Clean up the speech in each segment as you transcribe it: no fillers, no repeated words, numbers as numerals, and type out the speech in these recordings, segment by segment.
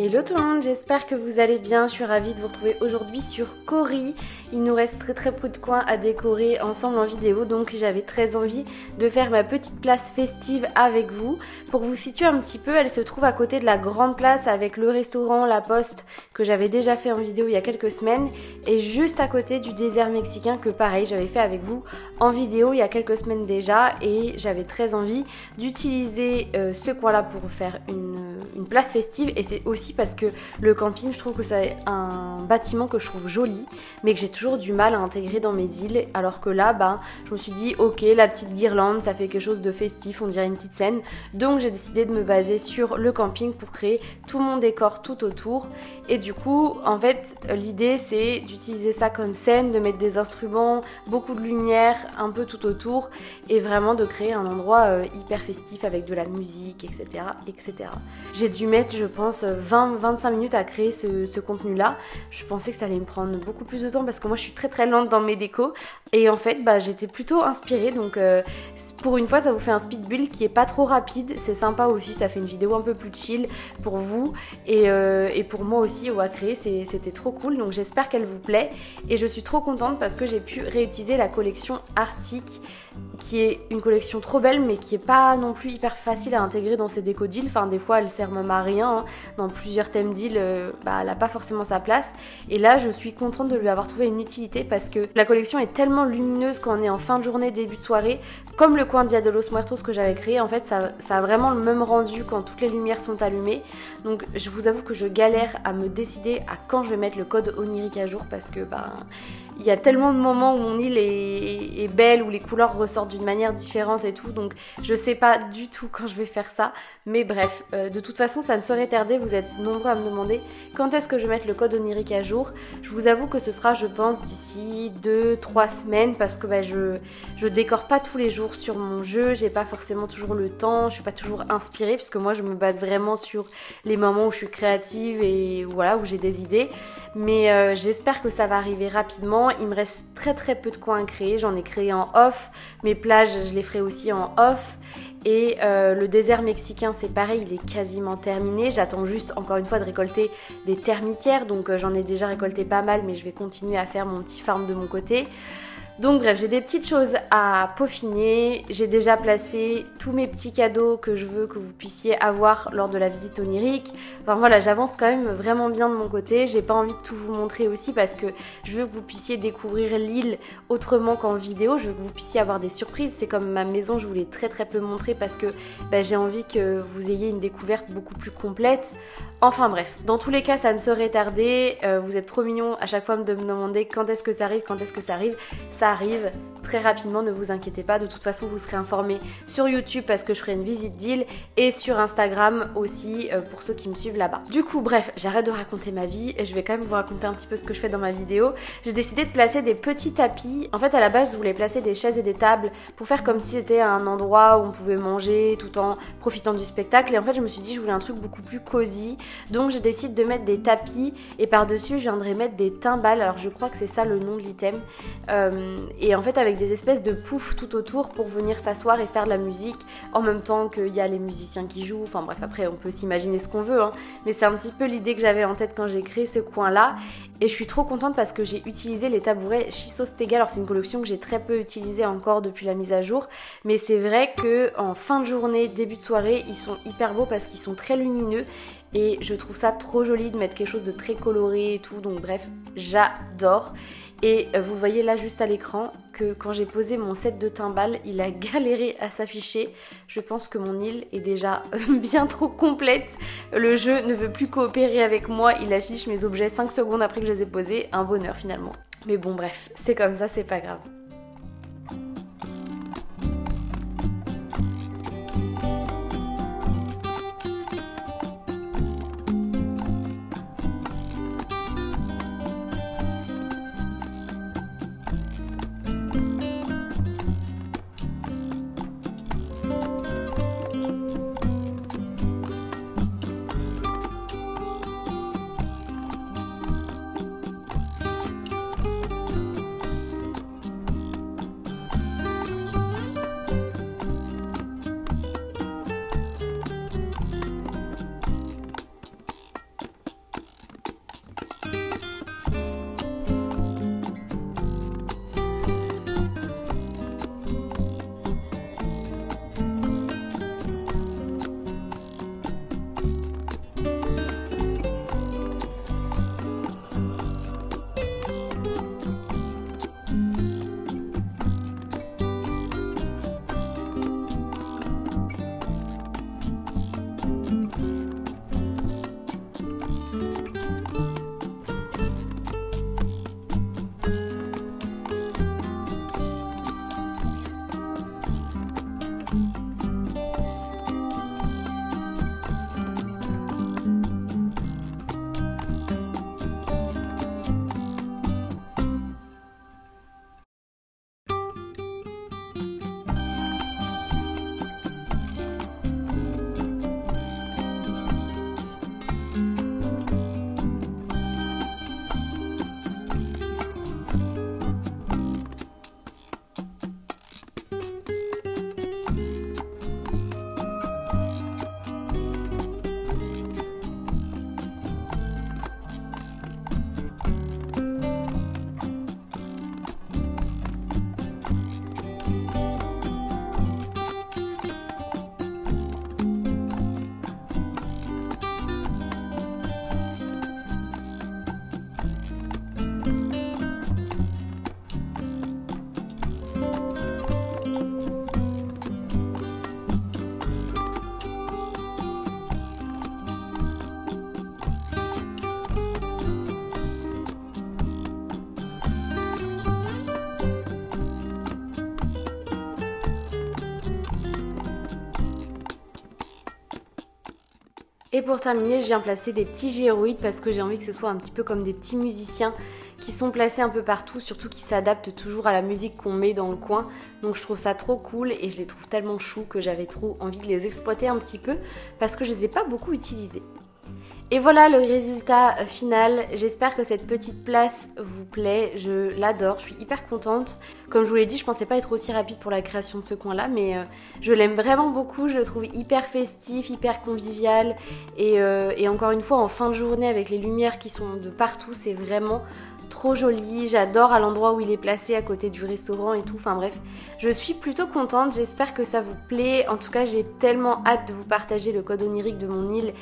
Hello tout le monde, j'espère que vous allez bien. Je suis ravie de vous retrouver aujourd'hui sur Cori. Il nous reste très peu de coins à décorer ensemble en vidéo, donc j'avais très envie de faire ma petite place festive avec vous. Pour vous situer un petit peu, elle se trouve à côté de la grande place avec le restaurant, la poste que j'avais déjà fait en vidéo il y a quelques semaines, et juste à côté du désert mexicain que pareil j'avais fait avec vous en vidéo il y a quelques semaines déjà, et j'avais très envie d'utiliser ce coin-là pour faire une place festive. Et c'est aussi parce que le camping, je trouve que c'est un bâtiment que je trouve joli, mais que j'ai toujours du mal à intégrer dans mes îles, alors que là, je me suis dit, ok, la petite guirlande, ça fait quelque chose de festif, on dirait une petite scène, donc j'ai décidé de me baser sur le camping pour créer tout mon décor tout autour. Et du coup, en fait, l'idée c'est d'utiliser ça comme scène, de mettre des instruments, beaucoup de lumière, un peu tout autour, et vraiment de créer un endroit hyper festif avec de la musique, etc., etc. J'ai dû mettre, je pense, 20-25 minutes à créer ce contenu-là. Je pensais que ça allait me prendre beaucoup plus de temps parce que moi je suis très lente dans mes décos. Et en fait, j'étais plutôt inspirée. Donc pour une fois, ça vous fait un speed build qui est pas trop rapide. C'est sympa aussi, ça fait une vidéo un peu plus chill pour vous. Et pour moi aussi, à créer, c'était trop cool. Donc j'espère qu'elle vous plaît. Et je suis trop contente parce que j'ai pu réutiliser la collection Arctic, qui est une collection trop belle, mais qui est pas non plus hyper facile à intégrer dans ces décos d'îles. Enfin, des fois, elle sert même à rien. Dans plusieurs thèmes d'îles, elle a pas forcément sa place. Et là, je suis contente de lui avoir trouvé une utilité parce que la collection est tellement lumineuse quand on est en fin de journée, début de soirée. Comme le coin Dia de los Muertos que j'avais créé, en fait, ça a vraiment le même rendu quand toutes les lumières sont allumées. Donc, je vous avoue que je galère à me décider à quand je vais mettre le code onirique à jour parce que, il y a tellement de moments où mon île est belle, où les couleurs ressortent d'une manière différente et tout, donc je sais pas du tout quand je vais faire ça, mais bref, de toute façon ça ne saurait tarder. Vous êtes nombreux à me demander quand est-ce que je vais mettre le code onirique à jour. Je vous avoue que ce sera, je pense, d'ici 2-3 semaines, parce que je décore pas tous les jours sur mon jeu, j'ai pas forcément toujours le temps, je suis pas toujours inspirée, puisque moi je me base vraiment sur les moments où je suis créative et voilà, où j'ai des idées, mais j'espère que ça va arriver rapidement. Il me reste très peu de coins à créer, j'en ai créé en off, mes plages je les ferai aussi en off, et le désert mexicain c'est pareil, il est quasiment terminé. J'attends juste encore une fois de récolter des termitières, donc j'en ai déjà récolté pas mal, mais je vais continuer à faire mon petit farm de mon côté. Donc bref, j'ai des petites choses à peaufiner. J'ai déjà placé tous mes petits cadeaux que je veux que vous puissiez avoir lors de la visite onirique. Enfin voilà, j'avance quand même vraiment bien de mon côté. J'ai pas envie de tout vous montrer aussi parce que je veux que vous puissiez découvrir l'île autrement qu'en vidéo. Je veux que vous puissiez avoir des surprises. C'est comme ma maison, je vous l'ai très peu montré parce que j'ai envie que vous ayez une découverte beaucoup plus complète. Enfin bref, dans tous les cas, ça ne saurait tarder. Vous êtes trop mignons à chaque fois de me demander quand est-ce que ça arrive, quand est-ce que ça arrive. Ça arrive très rapidement, ne vous inquiétez pas. De toute façon, vous serez informés sur YouTube parce que je ferai une visite d'île, et sur Instagram aussi pour ceux qui me suivent là-bas. Du coup, bref, j'arrête de raconter ma vie et je vais quand même vous raconter un petit peu ce que je fais dans ma vidéo. J'ai décidé de placer des petits tapis. En fait, à la base, je voulais placer des chaises et des tables pour faire comme si c'était un endroit où on pouvait manger tout en profitant du spectacle. Et en fait, je me suis dit, je voulais un truc beaucoup plus cosy. Donc, je décide de mettre des tapis et par-dessus, je viendrai mettre des timbales. Alors, je crois que c'est ça le nom de l'item. Et en fait avec des espèces de poufs tout autour pour venir s'asseoir et faire de la musique en même temps qu'il y a les musiciens qui jouent. Enfin bref, après on peut s'imaginer ce qu'on veut, mais c'est un petit peu l'idée que j'avais en tête quand j'ai créé ce coin là. Et je suis trop contente parce que j'ai utilisé les tabourets Chisostega. Alors c'est une collection que j'ai très peu utilisée encore depuis la mise à jour, mais c'est vrai que en fin de journée, début de soirée, ils sont hyper beaux parce qu'ils sont très lumineux. Et je trouve ça trop joli de mettre quelque chose de très coloré et tout. Donc bref, j'adore. Et vous voyez là juste à l'écran que quand j'ai posé mon set de timbales, il a galéré à s'afficher. Je pense que mon île est déjà bien trop complète. Le jeu ne veut plus coopérer avec moi. Il affiche mes objets 5 secondes après que je les ai posés. Un bonheur finalement. Mais bon bref, c'est comme ça, c'est pas grave. Et pour terminer, je viens placer des petits gyroïdes parce que j'ai envie que ce soit un petit peu comme des petits musiciens qui sont placés un peu partout, surtout qui s'adaptent toujours à la musique qu'on met dans le coin. Donc je trouve ça trop cool et je les trouve tellement choux que j'avais trop envie de les exploiter un petit peu parce que je les ai pas beaucoup utilisés. Et voilà le résultat final. J'espère que cette petite place vous plaît. Je l'adore, je suis hyper contente. Comme je vous l'ai dit, je pensais pas être aussi rapide pour la création de ce coin-là, mais je l'aime vraiment beaucoup. Je le trouve hyper festif, hyper convivial. Et encore une fois, en fin de journée, avec les lumières qui sont de partout, c'est vraiment trop joli. J'adore à l'endroit où il est placé, à côté du restaurant et tout. Enfin bref, je suis plutôt contente. J'espère que ça vous plaît. En tout cas, j'ai tellement hâte de vous partager le code onirique de mon île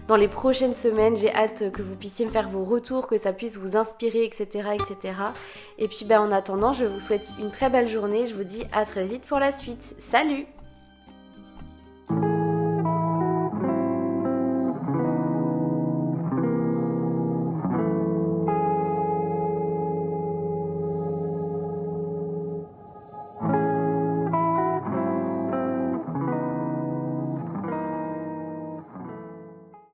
dans les prochaines semaines. J'ai hâte que vous puissiez me faire vos retours, que ça puisse vous inspirer, etc. etc. Et puis en attendant, je vous souhaite une très belle journée. Je vous dis à très vite pour la suite. Salut!